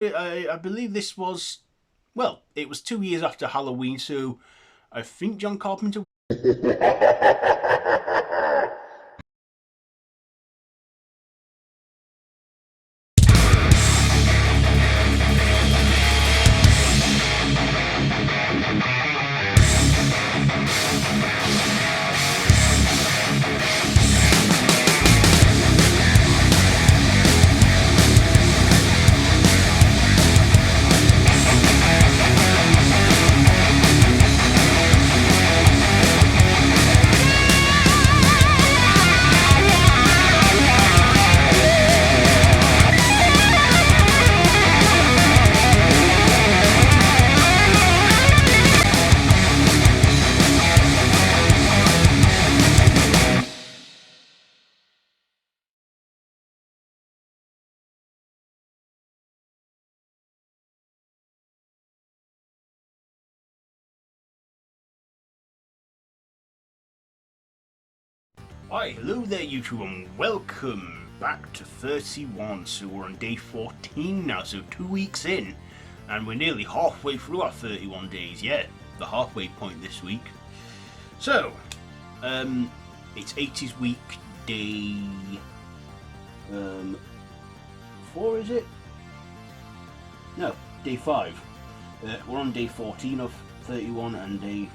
I believe this was, well, it was 2 years after Halloween, so I think John Carpenter. Hi, hello there YouTube and welcome back to 31. So we're on day 14 now, so 2 weeks in, and we're nearly halfway through our 31 days. Yeah, the halfway point this week. So, it's 80s week day 4, is it? No, day 5. We're on day 14 of 31 and day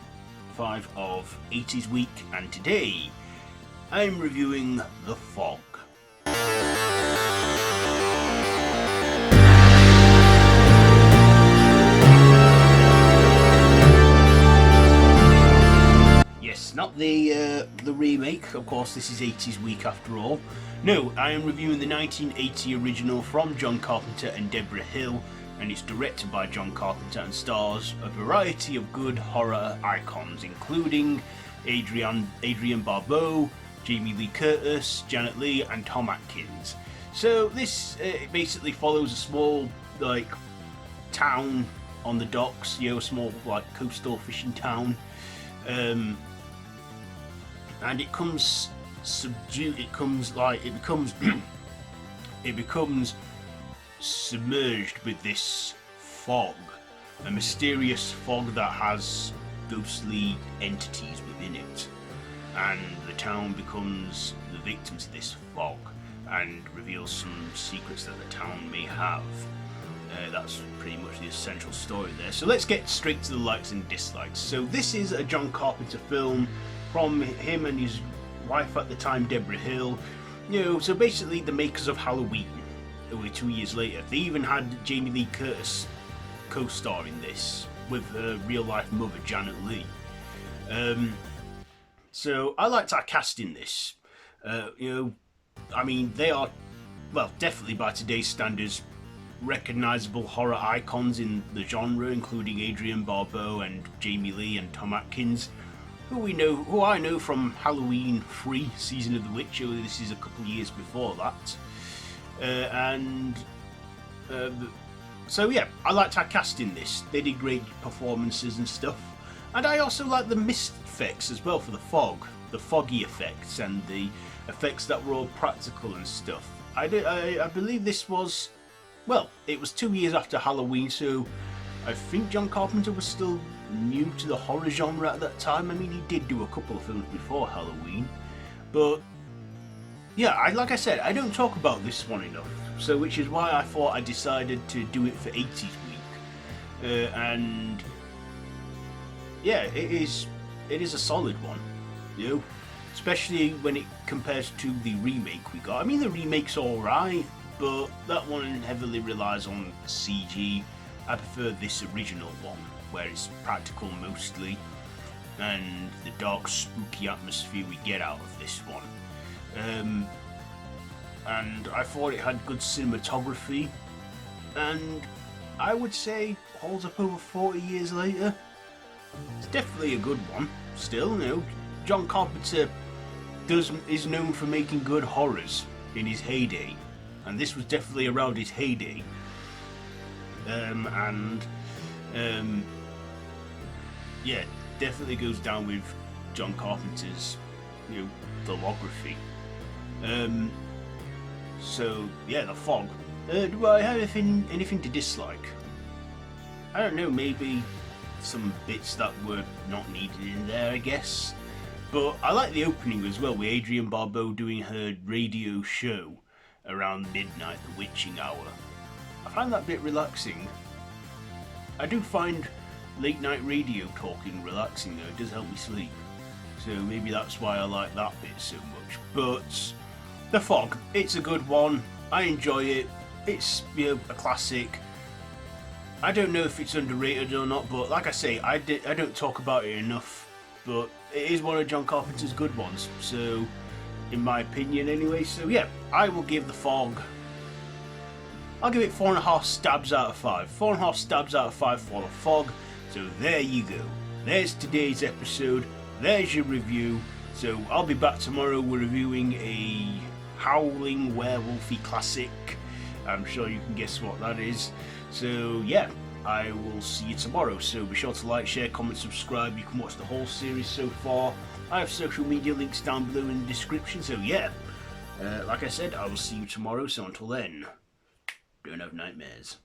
5 of 80s week, and today I'm reviewing The Fog. Yes, not the remake. Of course, this is 80s week after all. No, I am reviewing the 1980 original from John Carpenter and Debra Hill, and it's directed by John Carpenter and stars a variety of good horror icons, including Adrienne Barbau, Jamie Lee Curtis, Janet Leigh, and Tom Atkins. So this basically follows a small town on the docks, a small coastal fishing town, and it becomes it becomes submerged with this fog, a mysterious fog that has ghostly entities within it. And the town becomes the victim to this fog and reveals some secrets that the town may have. That's pretty much the essential story there. So let's get straight to the likes and dislikes. So this is a John Carpenter film from him and his wife at the time, Debra Hill. So basically the makers of Halloween, only 2 years later. They even had Jamie Lee Curtis co-star in this with her real life mother, Janet Leigh. So I liked our cast in this. I mean, they are, well, definitely by today's standards, recognisable horror icons in the genre, including Adrienne Barbau and Jamie Lee and Tom Atkins, who I know from Halloween 3, Season of the Witch. This is a couple of years before that. So yeah, I liked our cast in this. They did great performances and stuff. And I also like the mist effects as well for the fog, the foggy effects and the effects that were all practical and stuff. I believe this was, well, it was 2 years after Halloween, so I think John Carpenter was still new to the horror genre at that time. I mean, he did do a couple of films before Halloween, but yeah, like I said, I don't talk about this one enough, so which is why I thought I decided to do it for 80s week, and yeah, it is a solid one, especially when it compares to the remake we got. I mean, the remake's alright, but that one heavily relies on CG. I prefer this original one, where it's practical mostly, and the dark, spooky atmosphere we get out of this one. And I thought it had good cinematography, and I would say holds up over 40 years later. It's definitely a good one. Still, John Carpenter is known for making good horrors in his heyday, and this was definitely around his heyday. Yeah, definitely goes down with John Carpenter's filmography. So yeah, The Fog, Do I have anything to dislike? I don't know, maybe some bits that were not needed in there, I guess. But I like the opening as well, with Adrienne Barbau doing her radio show around midnight, the witching hour. I find that bit relaxing. I do find late night radio talking relaxing though, it does help me sleep. So maybe that's why I like that bit so much. But The Fog, it's a good one. I enjoy it. It's, you know, a classic. I don't know if it's underrated or not, but like I say, I don't talk about it enough. But it is one of John Carpenter's good ones. So, in my opinion anyway. So yeah, I will give The Fog, I'll give it 4.5 stabs out of 5. 4.5 stabs out of 5 for The Fog. So there you go. There's today's episode. There's your review. So I'll be back tomorrow. We're reviewing a howling werewolfy classic. I'm sure you can guess what that is. So yeah, I will see you tomorrow. So be sure to like, share, comment, subscribe. You can watch the whole series so far. I have social media links down below in the description. So yeah, like I said, I will see you tomorrow. So until then, don't have nightmares.